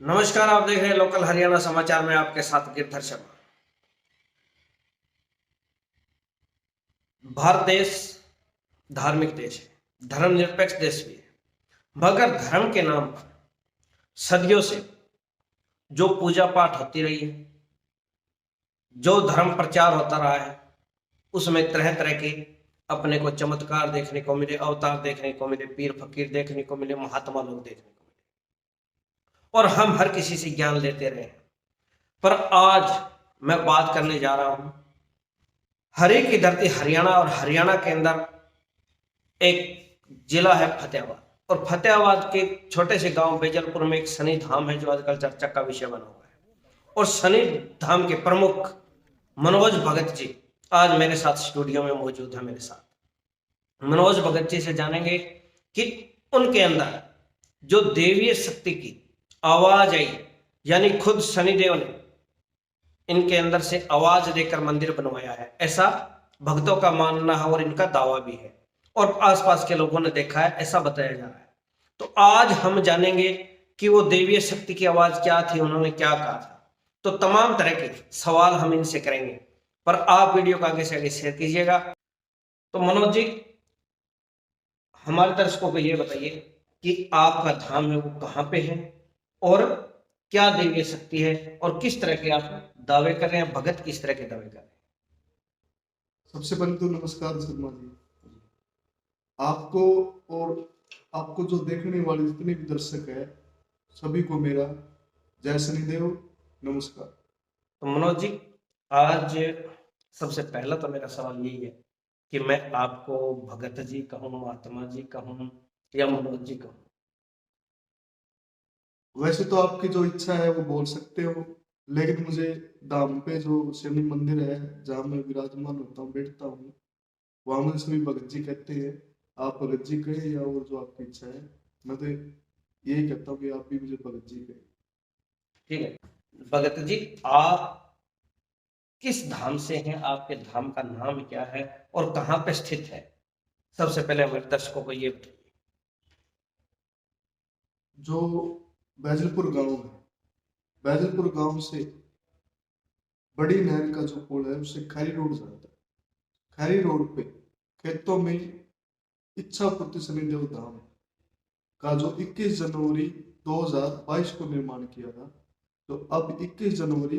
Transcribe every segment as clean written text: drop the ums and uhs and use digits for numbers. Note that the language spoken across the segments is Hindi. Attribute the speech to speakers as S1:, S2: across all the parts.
S1: नमस्कार, आप देख रहे हैं लोकल हरियाणा समाचार में आपके साथ गिरधर शर्मा। भारत देश धार्मिक देश है, धर्मनिरपेक्ष देश भी है, मगर धर्म के नाम पर सदियों से जो पूजा पाठ होती रही है, जो धर्म प्रचार होता रहा है, उसमें तरह तरह के अपने को चमत्कार देखने को मिले, अवतार देखने को मिले, पीर फकीर देखने को मिले, महात्मा लोग देखने को मिले और हम हर किसी से ज्ञान लेते रहे। पर आज मैं बात करने जा रहा हूं हरे की धरती हरियाणा, और हरियाणा के अंदर एक जिला है फतेहाबाद, और फतेहाबाद के छोटे से गांव बेजलपुर में एक शनि धाम है जो आजकल चर्चा का विषय बना हुआ है। और शनि धाम के प्रमुख मनोज भगत जी आज मेरे साथ स्टूडियो में मौजूद है। मेरे साथ मनोज भगत जी से जानेंगे कि उनके अंदर जो देवीय शक्ति की आवाज आई, यानी खुद शनिदेव ने इनके अंदर से आवाज देकर मंदिर बनवाया है, ऐसा भक्तों का मानना है और इनका दावा भी है, और आसपास के लोगों ने देखा है, ऐसा बताया जा रहा है। तो आज हम जानेंगे कि वो देवीय शक्ति की आवाज क्या थी, उन्होंने क्या कहा था। तो तमाम तरह के सवाल हम इनसे करेंगे, पर आप वीडियो को आगे से आगे शेयर कीजिएगा। तो मनोज जी, हमारे दर्शकों को ये बताइए कि आपका धाम है वो कहाँ पे है, और क्या देवीय शक्ति है, और किस तरह के आप दावे कर रहे हैं, भगत किस तरह के दावे कर रहे हैं।
S2: सबसे पहले तो नमस्कार शर्मा जी आपको, और आपको जो देखने वाले जितने भी दर्शक है सभी को मेरा जय शनिदेव नमस्कार।
S1: तो मनोज जी, आज सबसे पहला तो मेरा सवाल यही है कि मैं आपको भगत जी कहूँ, महात्मा जी कहूँ, या मनोज जी कहूँ।
S2: वैसे तो आपकी जो इच्छा है वो बोल सकते हो, लेकिन मुझे धाम पे जो शनि मंदिर है जहाँ मैं विराजमान होता हूँ, बैठता हूँ, वहां मुझे सभी भगत जी कहते हैं। आप भगत जी कहे या और जो आपकी इच्छा है, मैं तो यही कहता हूँ कि आप भी मुझे भगत जी कहे।
S1: ठीक है भगत जी, आप किस धाम से हैं, आपके धाम का नाम क्या है और कहाँ पे स्थित है, सबसे पहले हमारे दर्शकों को ये बताइए।
S2: जो बैजलपुर गांव है, बैजलपुर गांव से बड़ी नहर का जो पुल है उससे खैरी रोड जाता है। खैरी रोड पे खेतों में इच्छापुर शनिदेव धाम का जो 21 जनवरी 2022 को निर्माण किया था, तो अब 21 जनवरी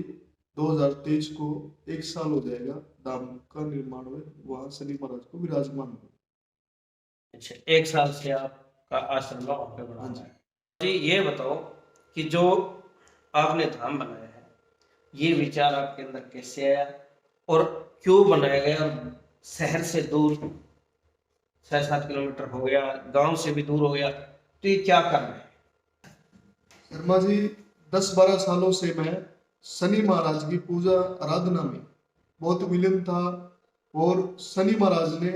S2: 2023 को एक साल हो जाएगा धाम का निर्माण हुए, वहां शनि महाराज को विराजमान हुए।
S1: अच्छा, एक साल से आपका आश्रम वहां पे बना
S2: हाँ
S1: हुआ
S2: जी।
S1: है। जी ये बताओ कि जो आपने धाम बनाया है, ये विचार आपके अंदर कैसे आया और क्यों बनाया गया, और शहर से दूर 6-7 किलोमीटर हो गया, गांव से भी दूर हो गया, तो ये क्या करना है।
S2: शर्मा जी, 10-12 सालों से मैं शनि महाराज की पूजा आराधना में बहुत विलीन था, और शनि महाराज ने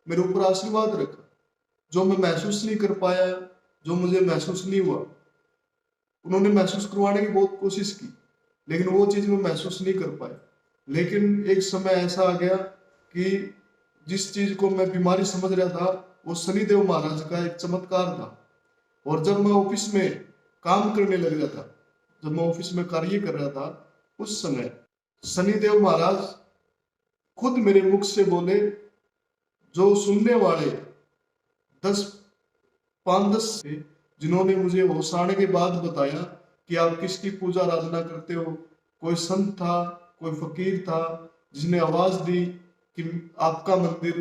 S2: मेरे ऊपर आशीर्वाद रखा जो मैं महसूस नहीं कर पाया, जो मुझे महसूस नहीं हुआ। उन्होंने महसूस करवाने की बहुत कोशिश की, लेकिन वो चीज मैं महसूस नहीं कर पाया। लेकिन एक समय ऐसा आ गया कि जिस चीज को मैं बीमारी समझ रहा था वो शनिदेव महाराज का एक चमत्कार था। और जब मैं ऑफिस में काम करने लग गया था, जब मैं ऑफिस में कार्य कर रहा था, उस समय शनिदेव महाराज खुद मेरे मुख से बोले, जो सुनने वाले 10-5-10 थे, जिन्होंने मुझे होशाने के बाद बताया कि आप किसकी पूजा आराधना करते हो। कोई संत था, कोई फकीर था, जिसने आवाज दी कि आपका मंदिर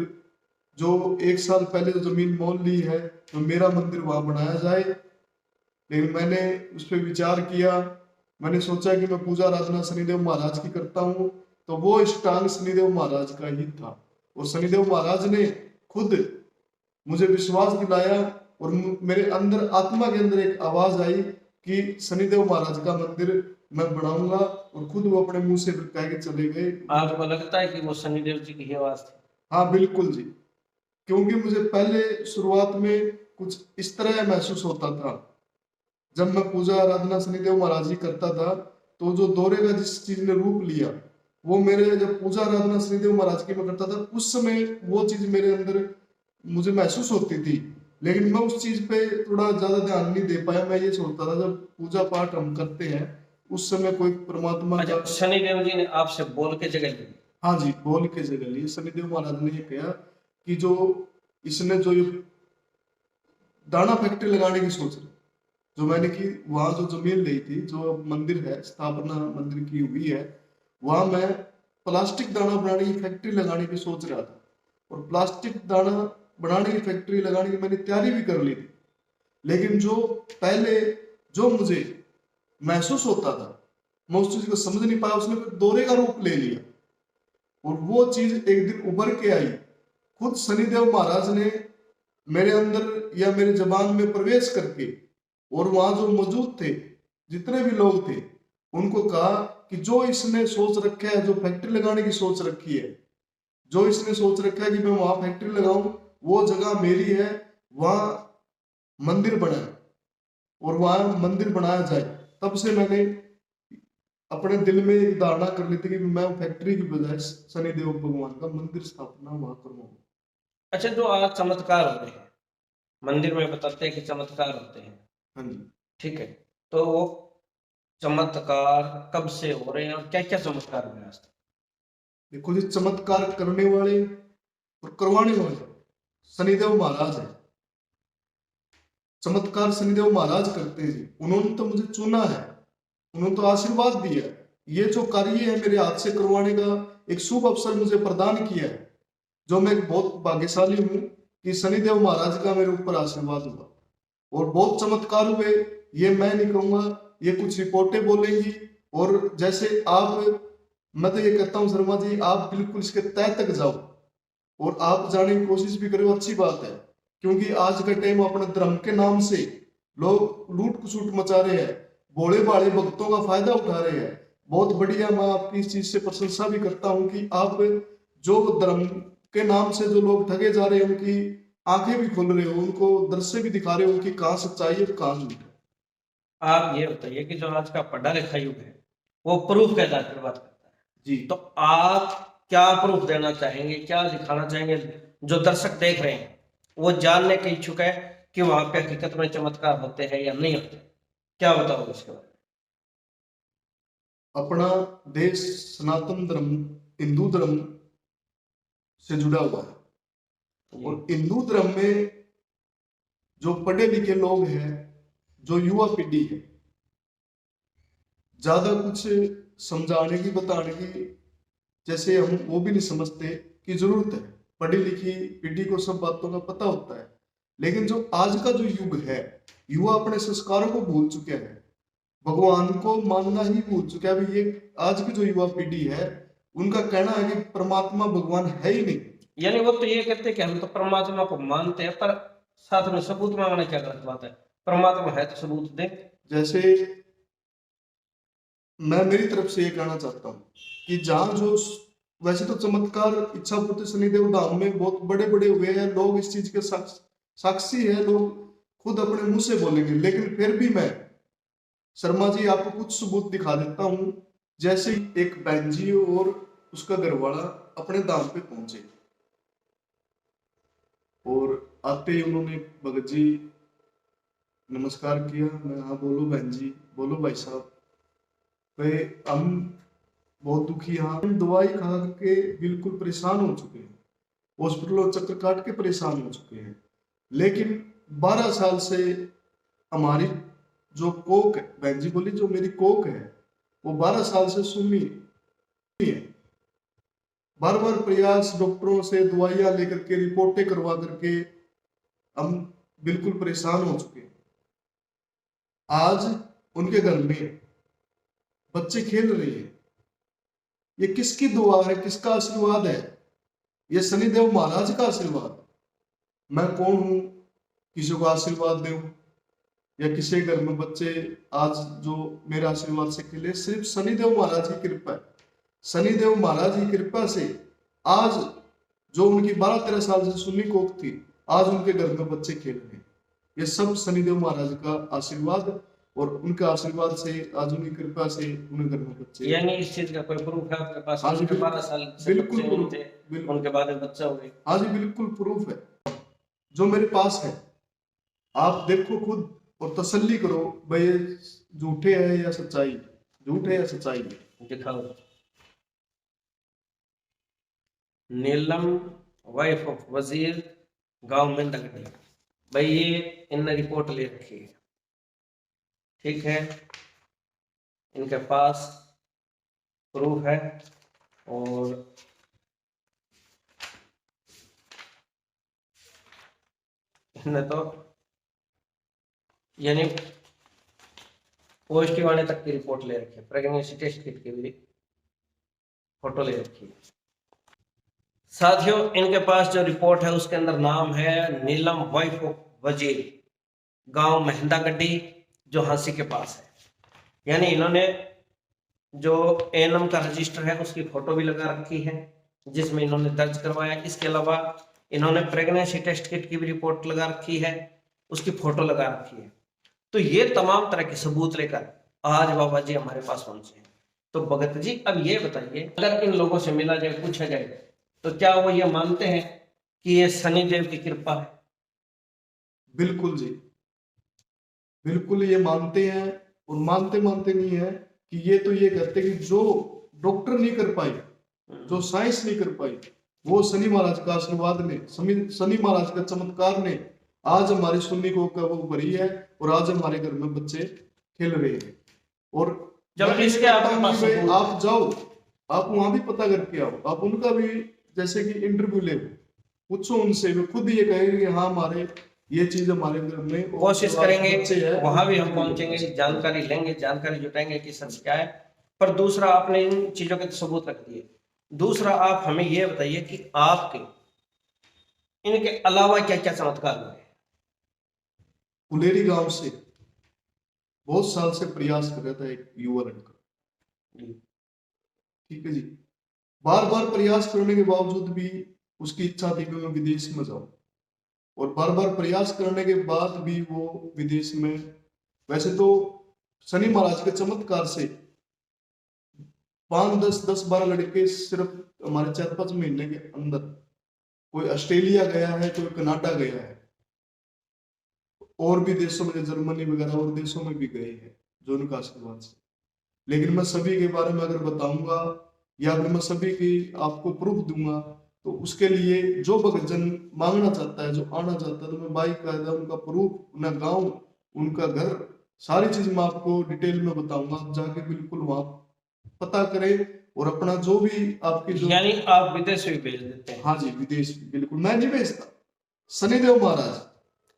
S2: जो 1 साल पहले जो जमीन मोल ली है, तो मेरा मंदिर वहां बनाया जाए। लेकिन मैंने उस पर विचार किया, मैंने सोचा कि मैं पूजा आराधना शनिदेव महाराज की करता हूँ, तो वो स्टांग शनिदेव महाराज का ही था। और शनिदेव महाराज ने खुद मुझे विश्वास दिलाया, और मेरे अंदर आत्मा के अंदर एक आवाज आई कि शनिदेव महाराज का मंदिर मैं बनाऊंगा, और खुद वो अपने मुंह से कह के चले गए।
S1: आपको लगता है कि वो शनिदेव जी की आवाज थी?
S2: हाँ बिल्कुल जी, क्योंकि मुझे पहले शुरुआत में कुछ इस तरह महसूस होता था। जब मैं पूजा आराधना शनिदेव महाराज जी करता था, तो जो दौरे का जिस चीज ने रूप लिया, वो मेरे जब पूजा आराधना शनिदेव महाराज की मैं करता था, उस समय वो चीज मेरे अंदर मुझे महसूस होती थी लेकिन मैं उस चीज पे थोड़ा ज्यादा ध्यान नहीं दे पाया। मैं ये सोचता था जब पूजा पाठ हम करते हैं उस समय कोई परमात्मा
S1: अच्छा,
S2: का।
S1: शनिदेव जी ने आपसे बोल के जगह ली?
S2: हाँ जी, बोल के जगह ली। शनिदेव महाराज ने ये कहा कि जो इसने जो ये दाना फैक्ट्री लगाने की सोच रही, जो मैंने की वहां जो जमीन ली थी, जो मंदिर है, स्थापना मंदिर की हुई है, वहां मैं प्लास्टिक दाना बनाने की फैक्ट्री लगाने की सोच रहा था। और प्लास्टिक दाना बनाने की फैक्ट्री लगाने की मैंने तैयारी भी कर ली थी। लेकिन जो पहले जो मुझे महसूस होता था, मैं उस चीज को समझ नहीं पाया, उसने फिर दौरे का रूप ले लिया। और वो चीज एक दिन उभर के आई। खुद शनिदेव महाराज ने मेरे अंदर या मेरे जबान में प्रवेश करके, और वहां जो मौजूद थे जितने भी लोग थे, उनको कहा कि जो इसने सोच रखा है, जो फैक्ट्री लगाने की सोच रखी है, जो इसने सोच रखा है कि मैं वहां फैक्ट्री लगाऊं, वो जगह मेरी है, वहां मंदिर बना और वहां मंदिर बनाया जाए। तब से मैंने अपने दिल में एक धारणा कर ली थी कि मैं फैक्ट्री की बजाय शनिदेव भगवान का मंदिर स्थापना वहां करूंगा।
S1: अच्छा, जो आज चमत्कार हो रहे हैं मंदिर में, बताते हैं कि चमत्कार होते हैं,
S2: हाँ जी।
S1: ठीक है, तो वो चमत्कार कब से हो रहे हैं और क्या क्या चमत्कार हुए आज तक?
S2: देखो जी, चमत्कार करने वाले और करवाने वाले शनिदेव महाराज है। चमत्कार शनिदेव महाराज करते हैं जी। उन्होंने तो मुझे चुना है, उन्होंने तो आशीर्वाद दिया है। ये जो कार्य है मेरे हाथ से करवाने का एक शुभ अवसर मुझे प्रदान किया है, जो मैं बहुत भाग्यशाली हूँ कि शनिदेव महाराज का मेरे ऊपर आशीर्वाद हुआ। और बहुत चमत्कार हुए, ये मैं नहीं कहूंगा, ये कुछ रिपोर्टें बोलेंगी। और जैसे आप, मैं तो ये कहता हूँ शर्मा जी, आप बिल्कुल इसके तह तक जाओ और आप जाने की कोशिश भी करो, अच्छी बात है। क्योंकि आज का टाइम अपने धर्म के नाम से लोग लूट खसूट मचा रहे हैं, भोले भाले भक्तों का फायदा उठा रहे हैं। बहुत बढ़िया, मैं आपकी इस चीज से प्रशंसा भी करता हूँ कि आप जो धर्म के नाम से जो लोग ठगे जा रहे हैं, उनकी आंखें भी खोल रहे हो, उनको दृश्य भी दिखा रहे हो कि कहाँ सच्चाई है और कहाँ झूठ है।
S1: आप ये बताइए कि जो आज का पढ़ा लिखा युग है वो प्रूफ के आधार पर बात करता है,
S2: जी।
S1: तो आप क्या प्रूफ देना चाहेंगे, क्या दिखाना चाहेंगे जो दर्शक देख रहे हैं वो जानने के इच्छुक है कि वहां पे हकीकत में चमत्कार होते हैं या नहीं होते? क्या बताओगे इसके बारे
S2: अपना देश सनातन धर्म, हिंदू धर्म से जुड़ा हुआ है।
S1: में?
S2: और हिंदू धर्म में जो पढ़े लिखे लोग हैं, जो युवा पीढ़ी है, ज्यादा कुछ समझाने की बताने की जैसे हम वो भी नहीं समझते कि जरूरत है। पढ़ी लिखी पीढ़ी को सब बातों का पता होता है। लेकिन जो आज का जो युग है, युवा अपने संस्कारों को भूल चुके हैं, भगवान को मानना ही भूल चुका है। अभी ये आज की जो युवा पीढ़ी है, उनका कहना है कि परमात्मा भगवान है ही नहीं।
S1: यानी वो तो ये कहते हैं कि हम तो परमात्मा को मानते हैं, पर साथ में सबूत मांगना क्या गलत बात है? परमात्मा है तो सबूत दे।
S2: जैसे मैं मेरी तरफ से ये कहना चाहता हूँ कि जहाँ जो, वैसे तो चमत्कार इच्छापुर शनिदेव धाम में बहुत बड़े बड़े हुए हैं, लोग इस चीज के साक्षी है, लोग खुद अपने मुंह से बोलेंगे। लेकिन फिर भी मैं शर्मा जी आपको कुछ सबूत दिखा देता हूँ। जैसे एक बहन जी और उसका घरवाला अपने धाम पे पहुंचे, और आते ही उन्होंने भगत जी नमस्कार किया। मैं, हाँ बोलो बहन जी, बोलो भाई साहब, वे हम बहुत दुखी, हाँ हम दवाई खा के बिल्कुल परेशान हो चुके हैं, हॉस्पिटलों चक्कर काट के परेशान हो चुके हैं। लेकिन 12 साल से हमारी जो कोक है, बहन जी बोली, जो मेरी कोक है वो 12 साल से सुन्नी है। बार बार प्रयास, डॉक्टरों से दवाइयां लेकर के, रिपोर्टें करवा करके हम बिल्कुल परेशान हो चुके हैं। आज उनके घर में बच्चे खेल रहे हैं। ये किसकी दुआ है, किसका आशीर्वाद है? ये शनिदेव महाराज का आशीर्वाद। मैं कौन हूं किसी को आशीर्वाद दूं, या किसी घर में बच्चे आज जो मेरे आशीर्वाद से खेले? सिर्फ शनिदेव महाराज की कृपा है। शनिदेव महाराज की कृपा से आज जो उनकी 12-13 साल से सुन्नी कोक थी, आज उनके घर में बच्चे खेल रहे हैं। ये सब शनिदेव महाराज का आशीर्वाद, और उनके आशीर्वाद से, आज उनकी कृपा से उनके घर में बच्चे।
S1: यानी इस चीज का कोई प्रूफ है आपके पास?
S2: हाँ जी,
S1: उनके 12 साल से
S2: बिल्कुल
S1: बच्चे नहीं थे,
S2: बिल्कुल।
S1: उनके बाद में बच्चा हो गए?
S2: हाँ जी, बिल्कुल प्रूफ है जो मेरे पास है। आप देखो खुद और तसल्ली करो भाई ये झूठे है या सच्चाई, झूठ है या सच्चाई है।
S1: दिखाओ। नीलम वाइफ ऑफ वजीर, गांव में दगड़ी। भाई ये इनने रिपोर्ट ले रखी है, ठीक है, इनके पास प्रूफ है। और इनने तो यानी पॉजिटिव आने तक की रिपोर्ट ले रखी है, प्रेगनेंसी टेस्ट किट की भी फोटो ले रखी है। साथियों इनके पास जो रिपोर्ट है उसके अंदर नाम है नीलम वाइफ ऑफ वजीर, गांव महिंदा गड्डी, जो हांसी के पास है। यानी इन्होंने जो एएनएम का रजिस्टर है उसकी फोटो भी लगा रखी है जिसमें इन्होंने दर्ज करवाया। इसके अलावा इन्होंने प्रेगनेंसी टेस्ट किट की भी रिपोर्ट लगा रखी है, उसकी फोटो लगा रखी है। तो ये तमाम तरह के सबूत लेकर आज बाबा जी हमारे पास पहुंचे हैं। तो भगत जी अब ये बताइए, अगर इन लोगों से मिला जाए, पूछा जाए, तो क्या वो ये मानते हैं कि ये शनिदेव की कृपा है?
S2: बिल्कुल जी, बिल्कुल ये मानते हैं। और मानते मानते नहीं है कि ये कहते कि जो डॉक्टर नहीं कर पाई, जो साइंस नहीं कर पाई, वो शनि महाराज का आशीर्वाद ने, शनि महाराज का चमत्कार ने आज हमारी सुन्नी को वो भरी है और आज हमारे घर में बच्चे खेल रहे हैं। और
S1: जब इसके
S2: आप जाओ, आप वहां भी पता करके आओ, आप उनका भी जैसे कि इंटरव्यू ले, पूछो उनसे, वे खुद ये कहेंगे हाँ हमारे ये चीज हमारे घर में।
S1: कोशिश करेंगे, वहां भी हम पहुंचेंगे, जानकारी लेंगे, जानकारी जुटाएंगे कि सच क्या है। पर दूसरा, आपने इन चीजों के सबूत रख दिए। दूसरा, आप हमें ये बताइए कि आपके इनके अलावा क्या क्या चमत्कार हुए?
S2: कुलेरी गांव से बहुत साल से प्रयास कर रहा था एक युवा लड़का, ठीक है जी। बार बार प्रयास करने के बावजूद भी उसकी इच्छा थी कि मैं विदेश में जाऊं, और बार बार प्रयास करने के बाद भी वो विदेश में, वैसे तो शनि महाराज के चमत्कार से 5, 10, 10, 12 लड़के सिर्फ हमारे 4-5 महीने के अंदर, कोई ऑस्ट्रेलिया गया है, कोई कनाडा गया है, और भी देशों में जर्मनी वगैरह और देशों में भी गए हैं जो उनका आशीर्वाद से। लेकिन मैं सभी के बारे में अगर बताऊंगा या अगर मैं सभी की आपको प्रूफ दूंगा तो उसके लिए जो भक्तजन मांगना चाहता है, जो आना चाहता है, तो मैं बाइक का उनका प्रूफ, उनका गांव, उनका घर, सारी चीज मैं आपको डिटेल में बताऊंगा। आप जाके बिल्कुल वहां पता करें और अपना जो भी आपकी जो,
S1: यानी आप विदेश भी भेज देते हैं?
S2: हाँ जी, विदेश बिल्कुल मैं नहीं भेजता, शनिदेव महाराज।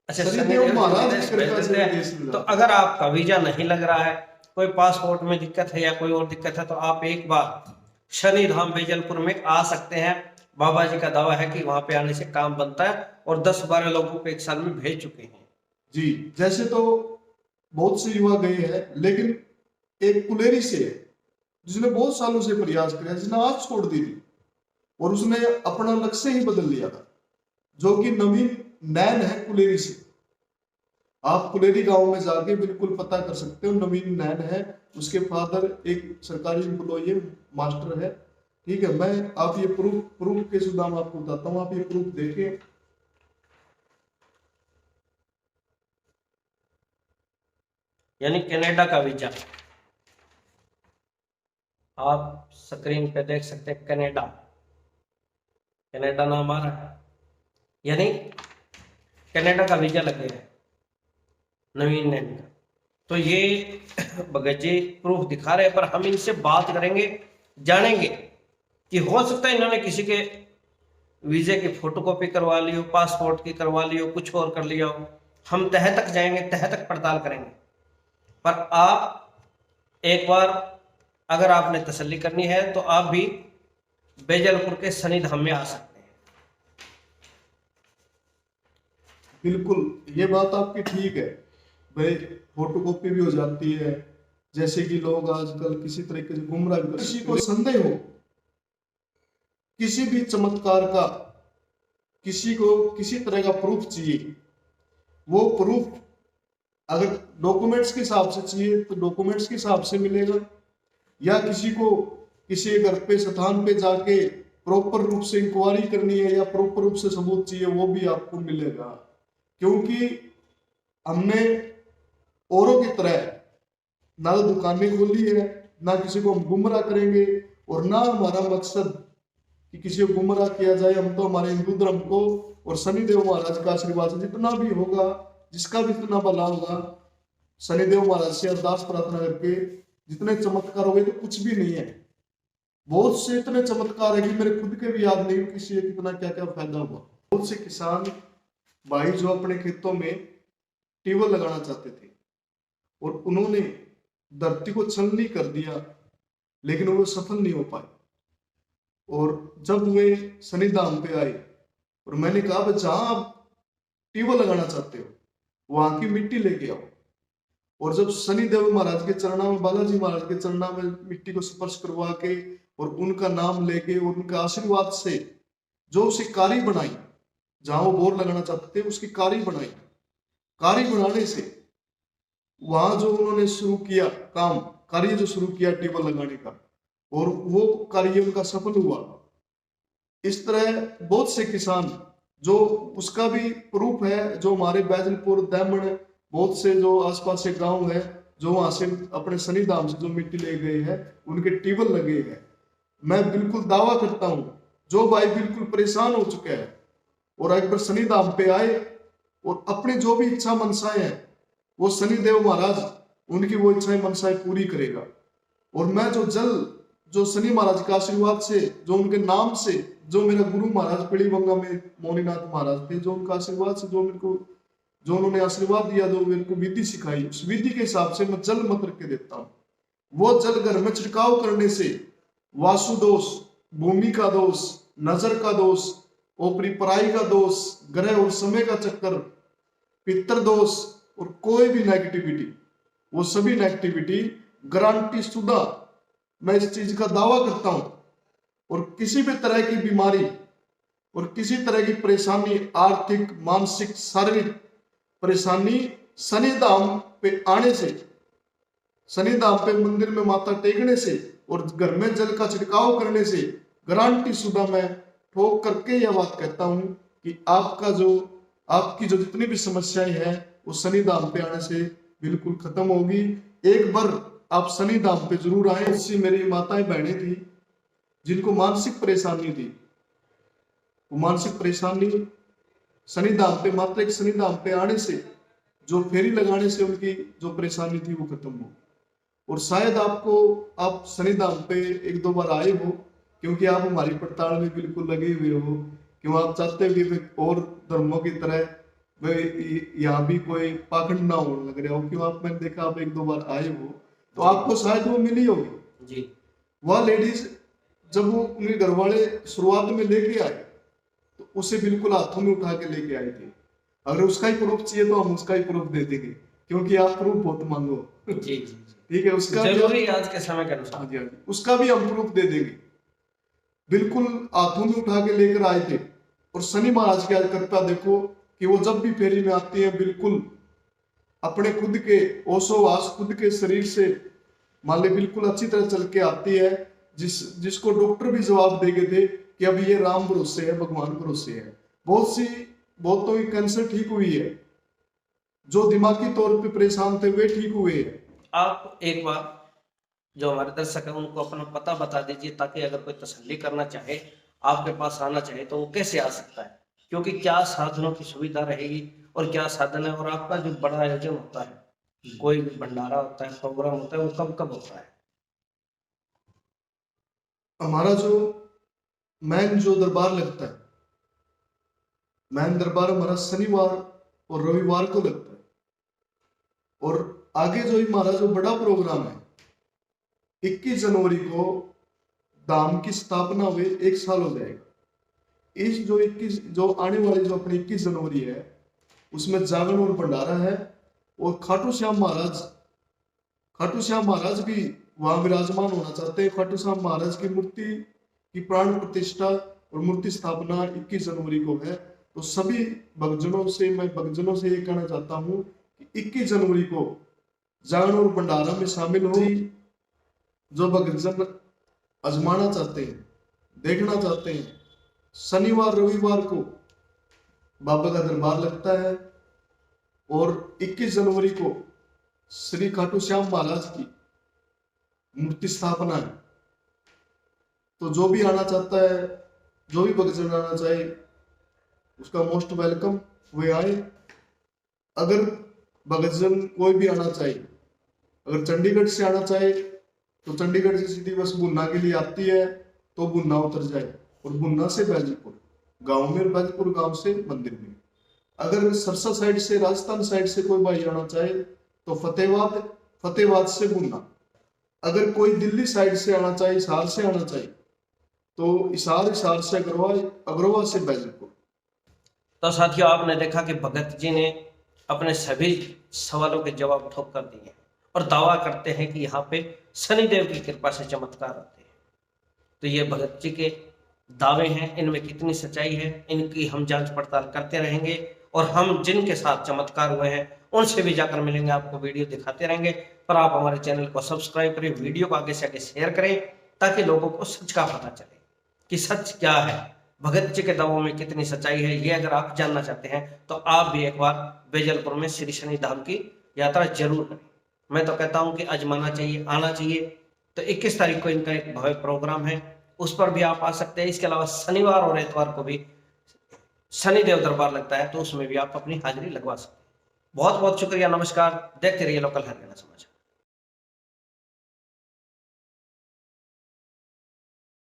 S1: अच्छा,
S2: शनिदेव महाराज
S1: विदेश
S2: की
S1: भेज
S2: कृपा से
S1: देते
S2: विदेश
S1: हैं।
S2: में
S1: तो
S2: जाता
S1: अगर आपका वीजा नहीं लग रहा है, कोई पासपोर्ट में दिक्कत है या कोई और दिक्कत है, तो आप एक बार शनि धाम बेजलपुर में आ सकते हैं। बाबा जी का दावा है कि वहां पे आने से काम बनता है, और 10-12 लोगों को एक साल में भेज चुके हैं
S2: जी। जैसे तो बहुत से युवा गए हैं, लेकिन एक कुलेरी से है जिसने बहुत सालों से प्रयास किया, जिसने आज छोड़ दी थी और उसने अपना लक्ष्य ही बदल लिया था, जो कि नवीन नैन है कुलेरी से। आप कुलेरी गांव में जाके बिल्कुल पता कर सकते हो, नवीन नैन है, उसके फादर एक सरकारी एम्प्लॉय है, मास्टर है, ठीक है। मैं आप ये प्रूफ के सुदाम आपको बताता हूँ, आप ये प्रूफ देखें।
S1: यानी कनाडा का वीजा आप स्क्रीन पे देख सकते हैं, कनाडा, कनाडा नाम आ रहा है, यानी कनाडा का वीजा लगे है नवीन नैन का। तो ये भगत जी प्रूफ दिखा रहे हैं, पर हम इनसे बात करेंगे, जानेंगे कि हो सकता है इन्होंने किसी के वीजे की फोटोकॉपी करवा ली हो, पासपोर्ट की करवा ली हो, कुछ और कर लिया हो। हम तह तक जाएंगे, तह तक पड़ताल करेंगे। पर आप एक बार अगर आपने तसल्ली करनी है तो आप भी बेजलपुर के शनि धाम में आ सकते हैं।
S2: बिल्कुल ये बात आपकी ठीक है भाई, फोटोकॉपी भी हो जाती है, जैसे कि लोग आजकल किसी तरीके से गुमराह, किसी को संदेह हो किसी भी चमत्कार का, किसी को किसी तरह का प्रूफ चाहिए, वो प्रूफ अगर डॉक्यूमेंट्स के हिसाब से चाहिए तो डॉक्यूमेंट्स के हिसाब से मिलेगा, या किसी को किसी घर पे स्थान पे जाके प्रॉपर रूप से इंक्वायरी करनी है या प्रॉपर रूप से सबूत चाहिए, वो भी आपको मिलेगा। क्योंकि हमने औरों की तरह ना तो दुकानें खोली है, ना किसी को हम गुमराह करेंगे, और ना हमारा मकसद कि किसी को गुमराह किया जाए। हम तो हमारे हिंदू धर्म को और शनिदेव महाराज का आशीर्वाद से जितना भी होगा, जिसका भी इतना भला होगा, शनिदेव महाराज से अरदास प्रार्थना करके जितने चमत्कार हो गए तो कुछ भी नहीं है। बहुत से इतने चमत्कार है कि मेरे खुद के भी याद नहीं किसी एक कितना क्या क्या फायदा हुआ। बहुत से किसान भाई जो अपने खेतों में ट्यूबवेल लगाना चाहते थे और उन्होंने धरती को छलनी कर दिया, लेकिन वो सफल नहीं हो पाए। और जब वे शनिधाम पे आए और मैंने कहा भाई जहां आप ट्यूबवेल लगाना चाहते हो वहां की मिट्टी लेके आओ, और जब शनिदेव महाराज के चरणा में, बालाजी महाराज के चरणा में मिट्टी को स्पर्श करवा के और उनका नाम लेके और उनके आशीर्वाद से जो उसे कारी बनाई, जहां वो बोर लगाना चाहते थे उसकी कारी बनाई, कारी बनाने से वहां जो उन्होंने शुरू किया काम, कार्य जो शुरू किया ट्यूबवेल लगाने का, और वो कार्य उनका सफल हुआ। इस तरह बहुत से किसान जो उसका भी प्रूफ है, जो हमारे बैजलपुर दमन बहुत से जो आसपास से गांव है जो वहां से अपने शनिधाम से जो मिट्टी ले गए हैं उनके ट्यूबवेल लगे हैं। मैं बिल्कुल दावा करता हूं जो भाई बिल्कुल परेशान हो चुके हैं और एक बार शनिधाम पे आए और अपनी जो भी इच्छा मनसाएं हैं वो शनिदेव महाराज उनकी वो इच्छाएं मनसाएं पूरी करेगा। और मैं जो शनि महाराज के आशीर्वाद से, जो उनके नाम से, जो मेरा गुरु महाराज पीड़ीबंगा में मौनीनाथ महाराज थे, जो उनका आशीर्वाद से जो मेरे को, जो उन्होंने आशीर्वाद दिया, जो मेरे को विधि सिखाई, उस विधि के हिसाब से मैं जल मंत्र के देता हूँ। वो जल घर में छिड़काव करने से वास्तु दोष, भूमि का दोष, नजर का दोष, ओपरी पराई का दोष, ग्रह और समय का चक्कर, पितर दोष और कोई भी नेगेटिविटी, वो सभी नेगेटिविटी गारंटी शुदा, मैं इस चीज का दावा करता हूं। और किसी भी तरह की बीमारी और किसी तरह की परेशानी, आर्थिक, मानसिक, शारीरिक परेशानी शनिधाम पे आने से, शनिधाम पे मंदिर में माथा टेकने से और घर में जल का छिड़काव करने से गारंटी शुदा मैं ठोक करके यह बात कहता हूं कि आपकी जो जितनी भी समस्याएं हैं वो शनिधाम पे आने से बिल्कुल खत्म होगी। एक बार आप शनिधाम पे जरूर आए। इससे मेरी माताएं बहनें थी जिनको मानसिक परेशानी थी, वो मानसिक परेशानी शनिधाम पे, मात्र एक शनिधाम पे आने से, जो फेरी लगाने से उनकी जो परेशानी थी वो खत्म हो। और शायद आप शनिधाम पे एक दो बार आए हो क्योंकि आप हमारी पड़ताल में बिल्कुल लगे हुए हो, क्यों आप चाहते हो कि और धर्मों की तरह यहाँ भी कोई पाखंड ना हो लग रहा हो, क्यों आप, मैंने देखा आप एक दो बार आए हो तो आपको शायद वो मिली होगी
S1: जी।
S2: वह लेडीज जब वो उनके घर वाले शुरुआत में लेके आए तो उसे बिल्कुल हाथों में उठा के लेके आए थे। अगर उसका ही प्रूफ चाहिए तो हम उसका ही प्रूफ दे देंगे क्योंकि आप प्रूफ बहुत मांगो।
S1: जी जी जी।
S2: ठीक है, उसका
S1: जरूरी आज के समय के अनुसार।
S2: हाँ जी, उसका भी हम प्रूफ दे देंगे। बिल्कुल हाथों में उठा के लेकर आए थे। और शनि महाराज की आज कृपा देखो कि वो जब भी फेरी में आती है बिल्कुल अपने खुद के ओसोवास, खुद के शरीर से मान ले बिल्कुल अच्छी तरह चल के आती है, जिसको डॉक्टर भी जवाब दे गए थे कि अब ये राम भरोसे है, भगवान भरोसे है। बहुतों की कैंसर ठीक हुई है, जो दिमागी तौर पे परेशान थे वे ठीक हुए हैं।
S1: आप एक बार जो हमारे दर्शक है उनको अपना पता बता दीजिए ताकि अगर कोई तसल्ली करना चाहे, आपके पास आना चाहे तो वो कैसे आ सकता है, क्योंकि क्या साधनों की सुविधा रहेगी और क्या साधन है, और आपका जो बड़ा आयोजन होता है, कोई भी भंडारा होता है, प्रोग्राम होता है, वो कब कब होता है?
S2: हमारा जो मैन जो दरबार लगता है, मैन दरबार हमारा शनिवार और रविवार को लगता है। और आगे जो हमारा जो बड़ा प्रोग्राम है 21 जनवरी को धाम की स्थापना हुए 1 साल हो जाएगा। इस जो आने वाली जो अपनी 21 जनवरी है उसमें जागरण और भंडारा है। और खाटू श्याम महाराज भी वहां विराजमान होना चाहते हैं। खाटू श्याम महाराज की मूर्ति की प्राण प्रतिष्ठा और मूर्ति स्थापना 21 जनवरी को है। तो सभी भक्तजनों से ये कहना चाहता हूँ कि 21 जनवरी को जागरण और भंडारा में शामिल हो। जो भक्तजन आजमाना चाहते हैं, देखना चाहते हैं, शनिवार रविवार को बाबा का दरबार लगता है और 21 जनवरी को श्री खाटू श्याम महाराज की मूर्ति स्थापना है। तो जो भी आना चाहता है, जो भी भक्तजन आना चाहे, उसका मोस्ट वेलकम, वे आए। अगर भक्तजन कोई भी आना चाहे, अगर चंडीगढ़ से आना चाहे तो चंडीगढ़ से सीधी बस बुन्ना के लिए आती है, तो बुन्ना उतर जाए और बुन्ना से बैजलपुर गांव में और बैजलपुर गांव से मंदिर में। अगर सरसा साइड से, राजस्थान साइड से कोई भाई आना चाहे तो फतेहाबाद, फतेहाबाद से बुन्ना। अगर कोई दिल्ली साइड से आना चाहे, हिसार से आना चाहे तो हिसार, हिसार से अग्रवा, अग्रवा से बैजलपुर।
S1: तो साथियों, आपने देखा कि भगत जी ने अपने सभी सवालों के जवाब ठोक कर दिए और दावा करते हैं कि यहाँ पे शनिदेव की कृपा से चमत्कार होते हैं। तो ये भगत जी के दावे हैं, इनमें कितनी सच्चाई है इनकी हम जांच पड़ताल करते रहेंगे और हम जिनके साथ चमत्कार हुए हैं उनसे भी जाकर मिलेंगे, आपको वीडियो दिखाते रहेंगे। पर आप हमारे चैनल को सब्सक्राइब करें, वीडियो को आगे से आगे शेयर करें ताकि लोगों को सच का पता चले कि सच क्या है, भगत जी के दावों में कितनी सच्चाई है। ये अगर आप जानना चाहते हैं तो आप भी एक बार बैजलपुर में श्री शनि धाम की यात्रा जरूर करें। मैं तो कहता हूं कि आजमाना चाहिए, आना चाहिए। तो 21 तारीख को इनका एक भव्य प्रोग्राम है, उस पर भी आप आ सकते हैं। इसके अलावा शनिवार और इतवार को भी शनिदेव दरबार लगता है, तो उसमें भी आप अपनी हाजिरी लगवा सकते हैं। बहुत बहुत शुक्रिया, नमस्कार। देखते रहिए लोकल हरियाणा समाचार।